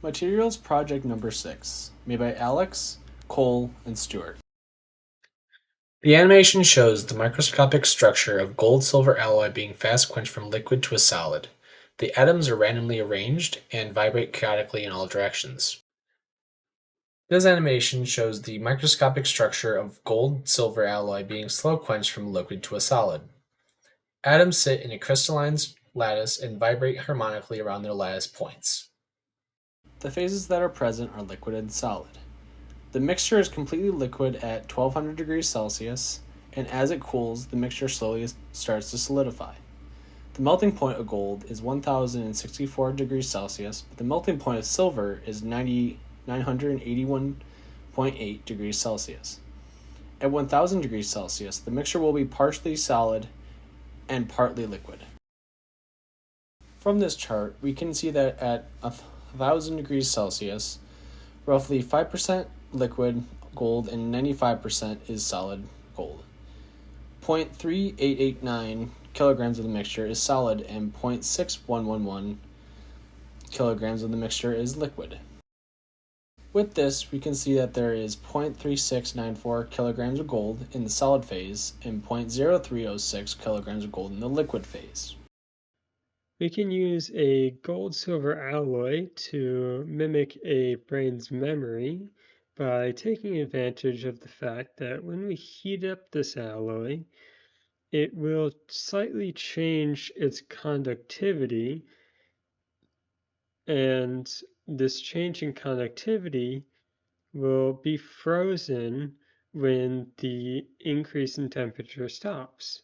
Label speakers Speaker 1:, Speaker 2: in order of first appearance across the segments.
Speaker 1: Materials Project Number 6, made by Alex, Cole, and Stewart.
Speaker 2: The animation shows the microscopic structure of gold-silver alloy being fast quenched from liquid to a solid. The atoms are randomly arranged and vibrate chaotically in all directions. This animation shows the microscopic structure of gold-silver alloy being slow quenched from liquid to a solid. Atoms sit in a crystalline lattice and vibrate harmonically around their lattice points.
Speaker 1: The phases that are present are liquid and solid. The mixture is completely liquid at 1200 degrees Celsius, and as it cools, the mixture slowly starts to solidify. The melting point of gold is 1064 degrees Celsius, but the melting point of silver is 981.8 degrees Celsius. At 1000 degrees Celsius, the mixture will be partially solid and partly liquid. From this chart, we can see that at 1000 degrees Celsius, roughly 5% liquid gold and 95% is solid gold. 0.3889 kilograms of the mixture is solid and 0.6111 kilograms of the mixture is liquid. With this, we can see that there is 0.3694 kilograms of gold in the solid phase and 0.0306 kilograms of gold in the liquid phase.
Speaker 3: We can use a gold-silver alloy to mimic a brain's memory by taking advantage of the fact that when we heat up this alloy, it will slightly change its conductivity, and this change in conductivity will be frozen when the increase in temperature stops.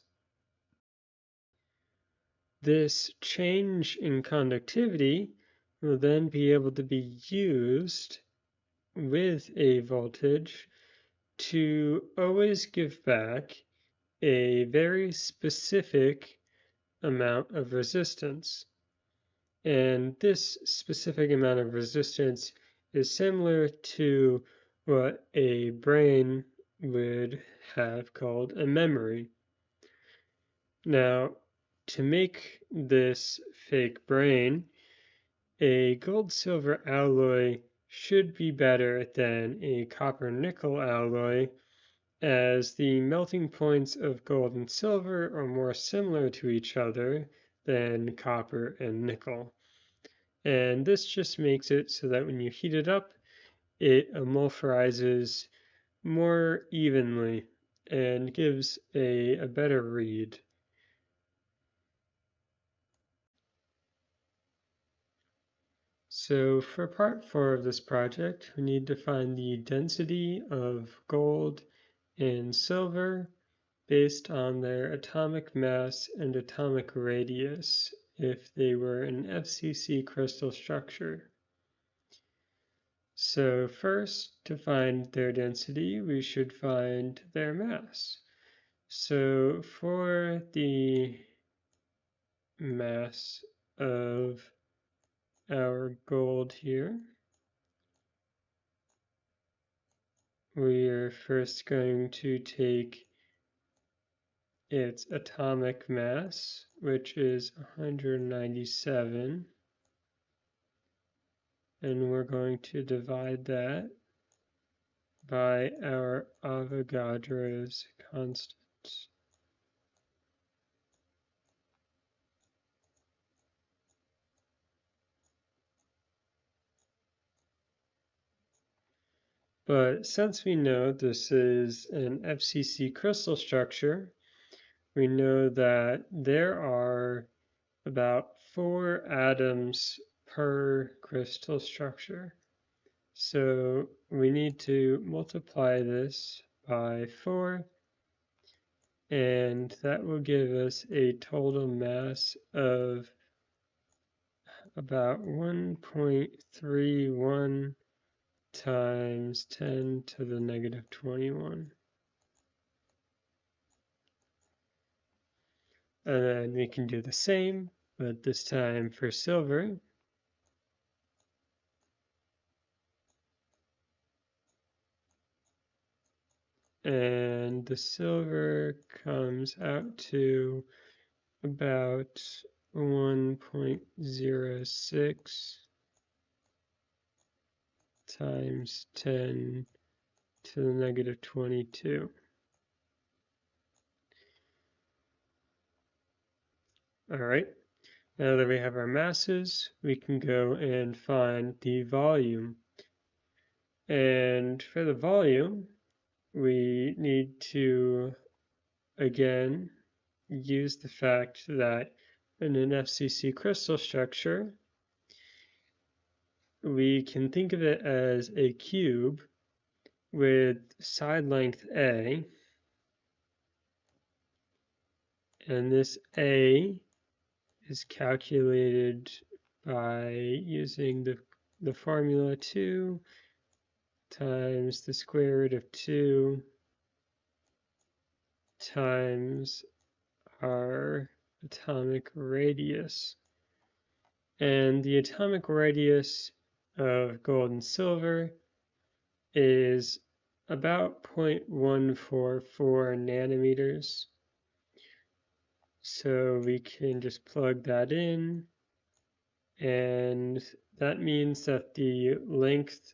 Speaker 3: This change in conductivity will then be able to be used with a voltage to always give back a very specific amount of resistance. And this specific amount of resistance is similar to what a brain would have called a memory. Now, to make this fake brain, a gold-silver alloy should be better than a copper-nickel alloy, as the melting points of gold and silver are more similar to each other than copper and nickel. And this just makes it so that when you heat it up, it emulsifies more evenly and gives a better read. So for part 4 of this project, we need to find the density of gold and silver based on their atomic mass and atomic radius if they were an FCC crystal structure. So first, to find their density, we should find their mass. So for the mass of our gold here, we are first going to take its atomic mass, which is 197, and we're going to divide that by our Avogadro's constant. But since we know this is an FCC crystal structure, we know that there are about 4 atoms per crystal structure. So we need to multiply this by 4, and that will give us a total mass of about 1.31 times 10 to the negative 21. And then we can do the same, but this time for silver. And the silver comes out to about 1.06 times 10 to the negative 22. All right, now that we have our masses, we can go and find the volume. And for the volume, we need to, again, use the fact that in an FCC crystal structure, we can think of it as a cube with side length A, and this A is calculated by using the formula 2 times the square root of 2 times our atomic radius. And the atomic radius of gold and silver is about 0.144 nanometers. So we can just plug that in, and that means that the length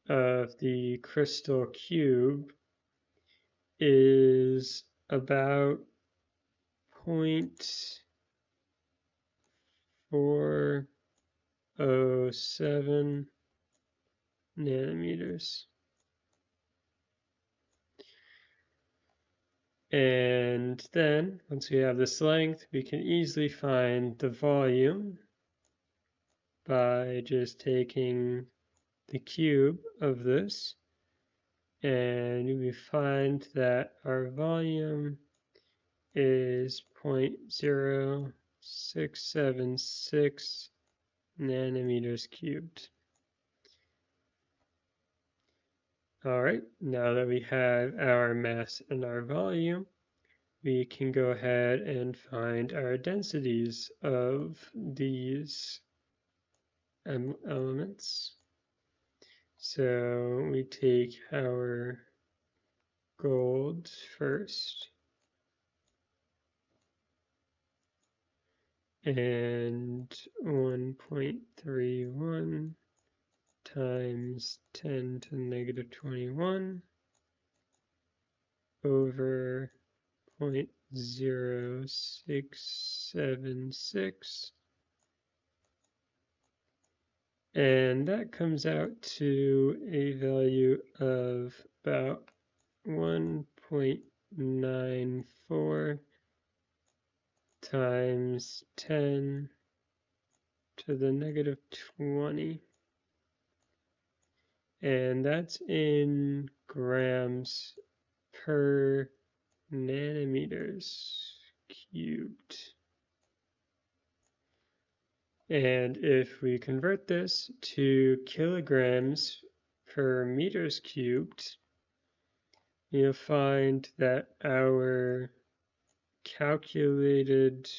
Speaker 3: of the crystal cube is about 0.407 nanometers. And then, once we have this length, we can easily find the volume by just taking the cube of this, and we find that our volume is 0.0676 nanometers cubed. All right, now that we have our mass and our volume, we can go ahead and find our densities of these elements. So we take our gold first, and 1.31 times 10 to the negative 21 over 0.0676, and that comes out to a value of about 1.94 times 10 to the negative 20. And that's in grams per nanometers cubed. And if we convert this to kilograms per meters cubed, you'll find that our calculated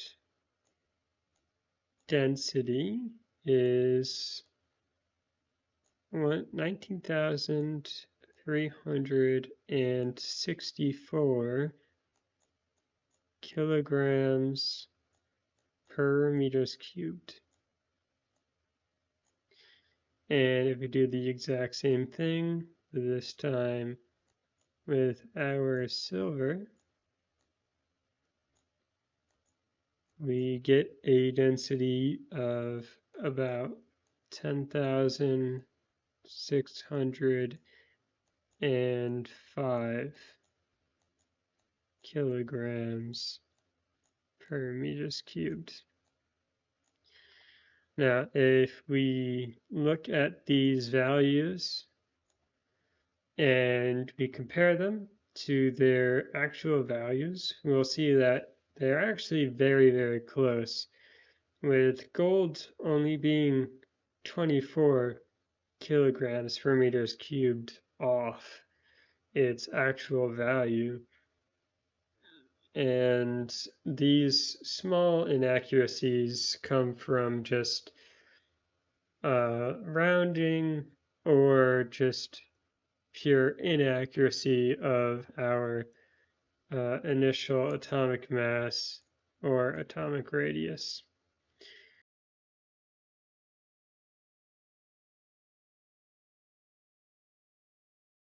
Speaker 3: density is 19,364 kilograms per meters cubed. And if we do the exact same thing, this time with our silver, we get a density of about 10,605 kilograms per meters cubed. Now, if we look at these values and we compare them to their actual values, we'll see that they're actually very, very close, with gold only being 24 kilograms per meters cubed off its actual value. And these small inaccuracies come from just rounding or just pure inaccuracy of our initial atomic mass or atomic radius.